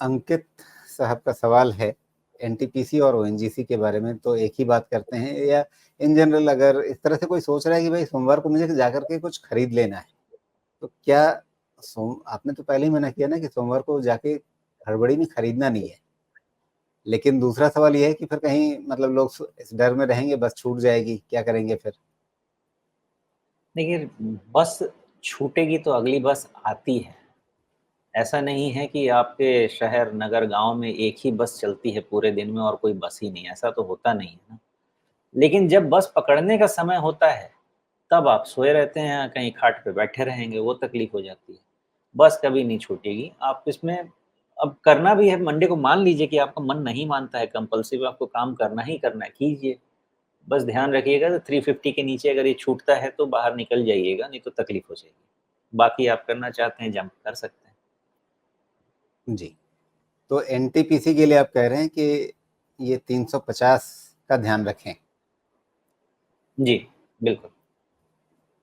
अंकित साहब का सवाल है एनटीपीसी और ओएनजीसी के बारे में, तो एक ही बात करते हैं या इन जनरल अगर इस तरह से कोई सोच रहा है कि भाई सोमवार को मुझे जाकर के कुछ खरीद लेना है, तो क्या आपने तो पहले ही मना किया ना कि सोमवार को जाके हड़बड़ी में खरीदना नहीं है, लेकिन दूसरा सवाल ये है कि फिर कहीं मतलब लोग इस डर में रहेंगे बस छूट जाएगी, क्या करेंगे फिर? देखिए, बस छूटेगी तो अगली बस आती है। ऐसा नहीं है कि आपके शहर, नगर, गाँव में एक ही बस चलती है पूरे दिन में और कोई बस ही नहीं, ऐसा तो होता नहीं है ना। लेकिन जब बस पकड़ने का समय होता है, तब आप सोए रहते हैं, कहीं खाट पे बैठे रहेंगे, वो तकलीफ हो जाती है। बस कभी नहीं छूटेगी, आप इसमें अब करना भी है मंडे को मान लीजिए कि आपका मन नहीं मानता है, कंपल्सिव आपको काम करना ही करना है, कीजिए। बस ध्यान रखिएगा तो 350 के नीचे अगर ये छूटता है तो बाहर निकल जाइएगा, नहीं तो तकलीफ हो जाएगी। बाकी आप करना चाहते हैं जंप कर सकते हैं। जी, तो एनटीपीसी के लिए आप कह रहे हैं कि ये 350 का ध्यान रखें। जी, बिल्कुल।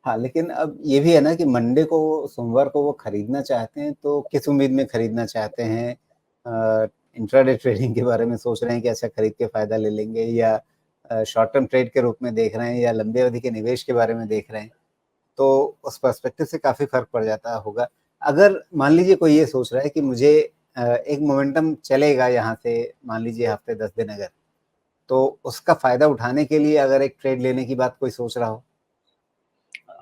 हाँ, लेकिन अब ये भी है ना कि मंडे को सोमवार को वो खरीदना चाहते हैं, तो किस उम्मीद में खरीदना चाहते हैं? इंट्राडे ट्रेडिंग के बारे में सोच रहे हैं कि अच्छा खरीद के फ़ायदा ले लेंगे, या शॉर्ट टर्म ट्रेड के रूप में देख रहे हैं, या लंबी अवधि के निवेश के बारे में देख रहे हैं? तो उस पर्सपेक्टिव से काफ़ी फ़र्क पड़ जाता होगा। अगर मान लीजिए कोई ये सोच रहा है कि मुझे एक मोमेंटम चलेगा यहाँ से, मान लीजिए हफ़्ते 10 दिन अगर, तो उसका फ़ायदा उठाने के लिए अगर एक ट्रेड लेने की बात कोई सोच रहा हो?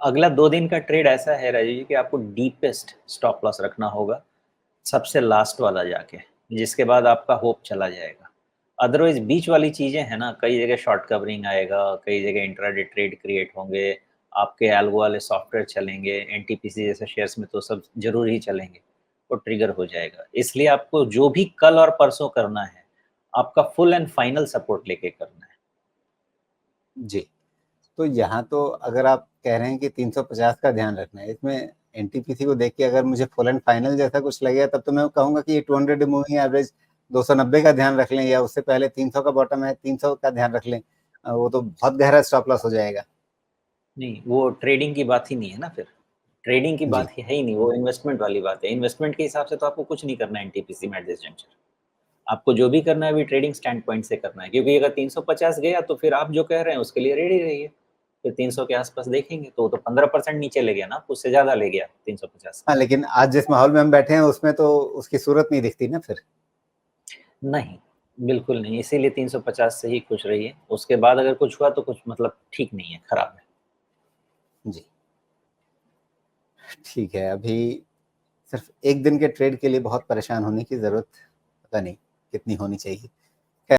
अगला 2 दिन का ट्रेड ऐसा है राजीव जी कि आपको डीपेस्ट स्टॉप लॉस रखना होगा, सबसे लास्ट वाला जाके, जिसके बाद आपका होप चला जाएगा। अदरवाइज़ बीच वाली चीज़ें हैं ना, कई जगह शॉर्ट कवरिंग आएगा, कई जगह इंट्राडे ट्रेड क्रिएट होंगे, आपके एल्गो वाले सॉफ्टवेयर चलेंगे, एनटीपीसी जैसे शेयर्स में तो सब ज़रूर ही चलेंगे, वो ट्रिगर हो जाएगा। इसलिए आपको जो भी कल और परसों करना है, आपका फुल एंड फाइनल सपोर्ट लेके करना है। जी। तो यहाँ तो अगर आप कह रहे हैं कि 350 का ध्यान रखना है, इसमें एनटीपीसी को देख के अगर मुझे फुल एंड फाइनल जैसा कुछ लगेगा, तब तो मैं कहूँगा कि ये 200 मूविंग एवरेज 290 का ध्यान रख लें, या उससे पहले 300 का बॉटम है 300 का ध्यान रख लें। वो तो बहुत गहरा स्टॉप लॉस हो जाएगा। नहीं, वो ट्रेडिंग की बात ही नहीं है ना फिर। ट्रेडिंग की जी। बात है ही नहीं, वो इन्वेस्टमेंट वाली बात है। इन्वेस्टमेंट के हिसाब से तो आपको कुछ नहीं करना है एनटीपीसी में एट दिस जंक्शन। आपको जो भी करना है अभी ट्रेडिंग स्टैंड पॉइंट से करना है, क्योंकि अगर 350 गया तो फिर आप जो कह रहे हैं उसके लिए रेडी रहिए। फिर 300 के आस-पास देखेंगे तो वो तो 15% नीचे ले गया ना, उससे ज़्यादा ले गया 350। हाँ, लेकिन आज जिस माहौल में हम बैठे हैं उसमें तो उसकी सूरत नहीं दिखती ना फिर। नहीं, बिल्कुल नहीं, इसीलिए 350 से ही खुश रहिए। उसके बाद अगर कुछ हुआ तो कुछ मतलब ठीक नहीं है, खराब है। जी, ठीक है। अभी सिर्फ़ 1 दिन के ट्रेड के लिए बहुत परेशान होने की ज़रूरत पता नहीं कितनी होनी चाहिए।